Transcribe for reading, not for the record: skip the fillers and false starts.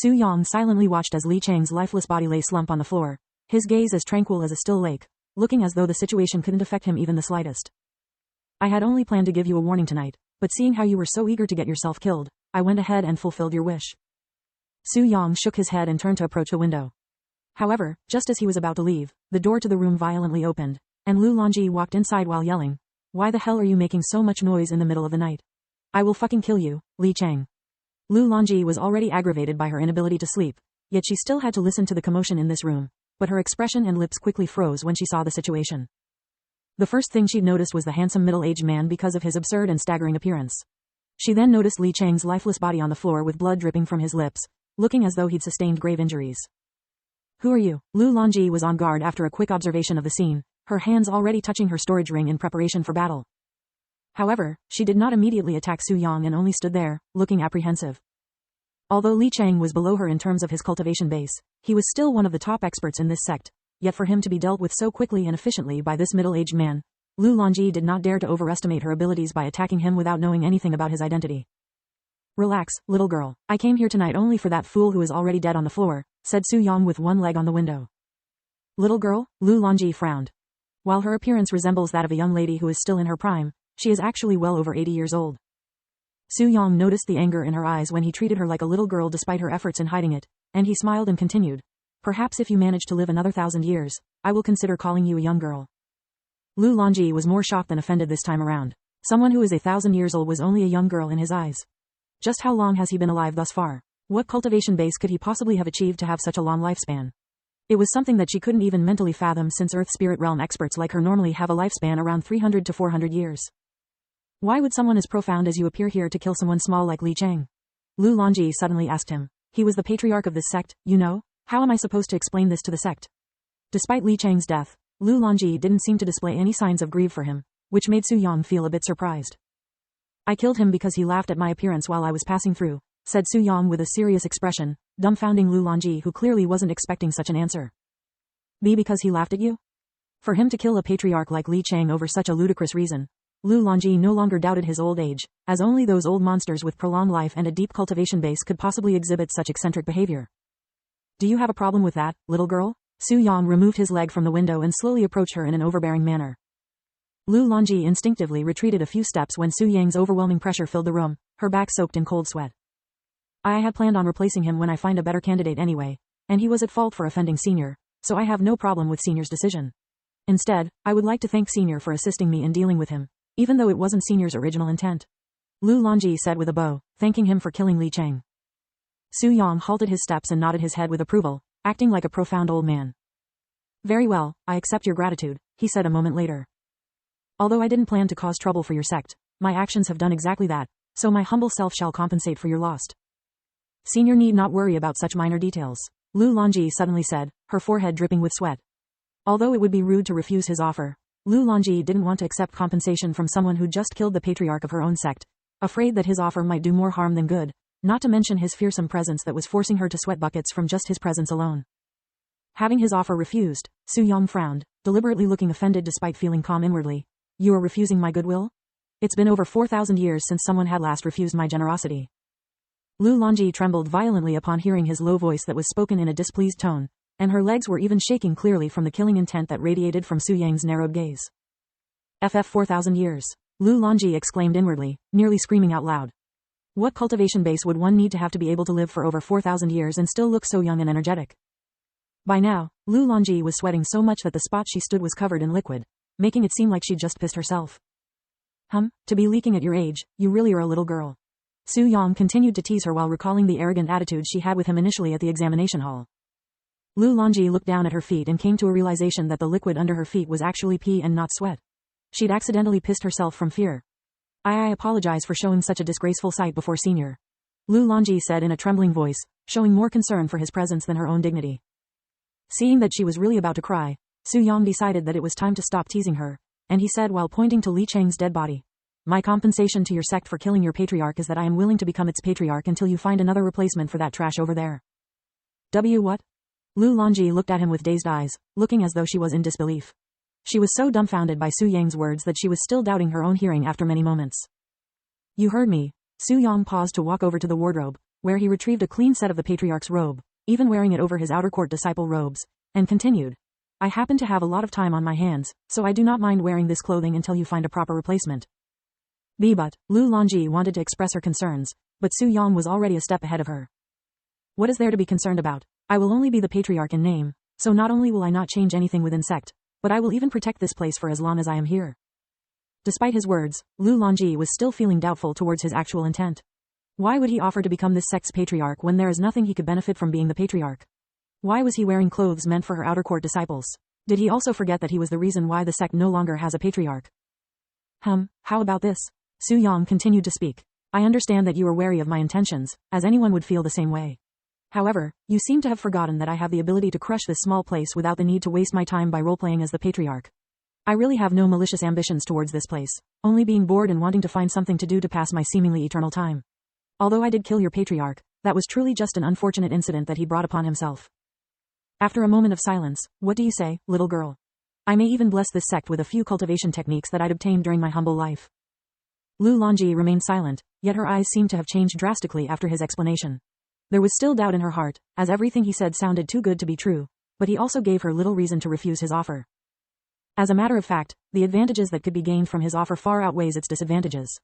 Su Yang silently watched as Li Chang's lifeless body lay slump on the floor, his gaze as tranquil as a still lake, looking as though the situation couldn't affect him even the slightest. I had only planned to give you a warning tonight, but seeing how you were so eager to get yourself killed, I went ahead and fulfilled your wish. Su Yang shook his head and turned to approach the window. However, just as he was about to leave, the door to the room violently opened, and Lu Longji walked inside while yelling, "Why the hell are you making so much noise in the middle of the night? I will fucking kill you, Li Chang." Lu Longji was already aggravated by her inability to sleep, yet she still had to listen to the commotion in this room, but her expression and lips quickly froze when she saw the situation. The first thing she'd noticed was the handsome middle-aged man because of his absurd and staggering appearance. She then noticed Li Chang's lifeless body on the floor with blood dripping from his lips, looking as though he'd sustained grave injuries. "Who are you?" Lu Longji was on guard after a quick observation of the scene, her hands already touching her storage ring in preparation for battle. However, she did not immediately attack Su Yang and only stood there, looking apprehensive. Although Li Chang was below her in terms of his cultivation base, he was still one of the top experts in this sect, yet for him to be dealt with so quickly and efficiently by this middle-aged man, Lu Longji did not dare to overestimate her abilities by attacking him without knowing anything about his identity. "Relax, little girl. I came here tonight only for that fool who is already dead on the floor," said Su Yang with one leg on the window. "Little girl?" Lu Longji frowned. While her appearance resembles that of a young lady who is still in her prime, she is actually well over 80 years old. Su Yang noticed the anger in her eyes when he treated her like a little girl despite her efforts in hiding it, and he smiled and continued, "Perhaps if you manage to live another 1,000 years, I will consider calling you a young girl." Lu Longji was more shocked than offended this time around. Someone who is 1,000 years old was only a young girl in his eyes. Just how long has he been alive thus far? What cultivation base could he possibly have achieved to have such a long lifespan? It was something that she couldn't even mentally fathom since Earth Spirit Realm experts like her normally have a lifespan around 300 to 400 years. Why would someone as profound as you appear here to kill someone small like Li Chang? Lu Longji suddenly asked him. He was the patriarch of this sect, you know? How am I supposed to explain this to the sect? Despite Li Chang's death, Lu Longji didn't seem to display any signs of grief for him, which made Su Yang feel a bit surprised. "I killed him because he laughed at my appearance while I was passing through," said Su Yang with a serious expression, dumbfounding Lu Longji who clearly wasn't expecting such an answer. Because he laughed at you? For him to kill a patriarch like Li Chang over such a ludicrous reason, Lu Longji no longer doubted his old age, as only those old monsters with prolonged life and a deep cultivation base could possibly exhibit such eccentric behavior. "Do you have a problem with that, little girl?" Su Yang removed his leg from the window and slowly approached her in an overbearing manner. Lu Longji instinctively retreated a few steps when Su Yang's overwhelming pressure filled the room, her back soaked in cold sweat. "I had planned on replacing him when I find a better candidate anyway, and he was at fault for offending Senior, so I have no problem with Senior's decision. Instead, I would like to thank Senior for assisting me in dealing with him, even though it wasn't Senior's original intent," Lu Longji said with a bow, thanking him for killing Li Chang. Su Yang halted his steps and nodded his head with approval, acting like a profound old man. "Very well, I accept your gratitude," he said a moment later. "Although I didn't plan to cause trouble for your sect, my actions have done exactly that, so my humble self shall compensate for your loss. Senior need not worry about such minor details," Lu Longji suddenly said, her forehead dripping with sweat. Although it would be rude to refuse his offer, Lu Longji didn't want to accept compensation from someone who just killed the patriarch of her own sect, afraid that his offer might do more harm than good, not to mention his fearsome presence that was forcing her to sweat buckets from just his presence alone. Having his offer refused, Su Yang frowned, deliberately looking offended despite feeling calm inwardly. "You are refusing my goodwill? It's been over 4,000 years since someone had last refused my generosity." Lu Longji trembled violently upon hearing his low voice that was spoken in a displeased tone, and her legs were even shaking clearly from the killing intent that radiated from Su Yang's narrowed gaze. "FF 4,000 years," Lu Longji exclaimed inwardly, nearly screaming out loud. What cultivation base would one need to have to be able to live for over 4,000 years and still look so young and energetic? By now, Lu Longji was sweating so much that the spot she stood was covered in liquid, making it seem like she'd just pissed herself. To be leaking at your age, you really are a little girl." Su Yang continued to tease her while recalling the arrogant attitude she had with him initially at the examination hall. Lu Longji looked down at her feet and came to a realization that the liquid under her feet was actually pee and not sweat. She'd accidentally pissed herself from fear. I apologize for showing such a disgraceful sight before Senior," Lu Longji said in a trembling voice, showing more concern for his presence than her own dignity. Seeing that she was really about to cry, Su Yang decided that it was time to stop teasing her, and he said while pointing to Li Chang's dead body, "My compensation to your sect for killing your patriarch is that I am willing to become its patriarch until you find another replacement for that trash over there." What? Lu Longji looked at him with dazed eyes, looking as though she was in disbelief. She was so dumbfounded by Su Yang's words that she was still doubting her own hearing after many moments. "You heard me." Su Yang paused to walk over to the wardrobe, where he retrieved a clean set of the Patriarch's robe, even wearing it over his outer court disciple robes, and continued. I happen to have a lot of time on my hands, so I do not mind wearing this clothing until you find a proper replacement. But Lu Longji wanted to express her concerns, but Su Yang was already a step ahead of her. What is there to be concerned about? I will only be the Patriarch in name, so not only will I not change anything within sect, but I will even protect this place for as long as I am here. Despite his words, Lu Longji was still feeling doubtful towards his actual intent. Why would he offer to become this sect's Patriarch when there is nothing he could benefit from being the Patriarch? Why was he wearing clothes meant for her outer court disciples? Did he also forget that he was the reason why the sect no longer has a Patriarch? How about this? Su Yang continued to speak. I understand that you are wary of my intentions, as anyone would feel the same way. However, you seem to have forgotten that I have the ability to crush this small place without the need to waste my time by role-playing as the Patriarch. I really have no malicious ambitions towards this place, only being bored and wanting to find something to do to pass my seemingly eternal time. Although I did kill your Patriarch, that was truly just an unfortunate incident that he brought upon himself. After a moment of silence, what do you say, little girl? I may even bless this sect with a few cultivation techniques that I'd obtained during my humble life. Lu Longji remained silent, yet her eyes seemed to have changed drastically after his explanation. There was still doubt in her heart, as everything he said sounded too good to be true, but he also gave her little reason to refuse his offer. As a matter of fact, the advantages that could be gained from his offer far outweighs its disadvantages.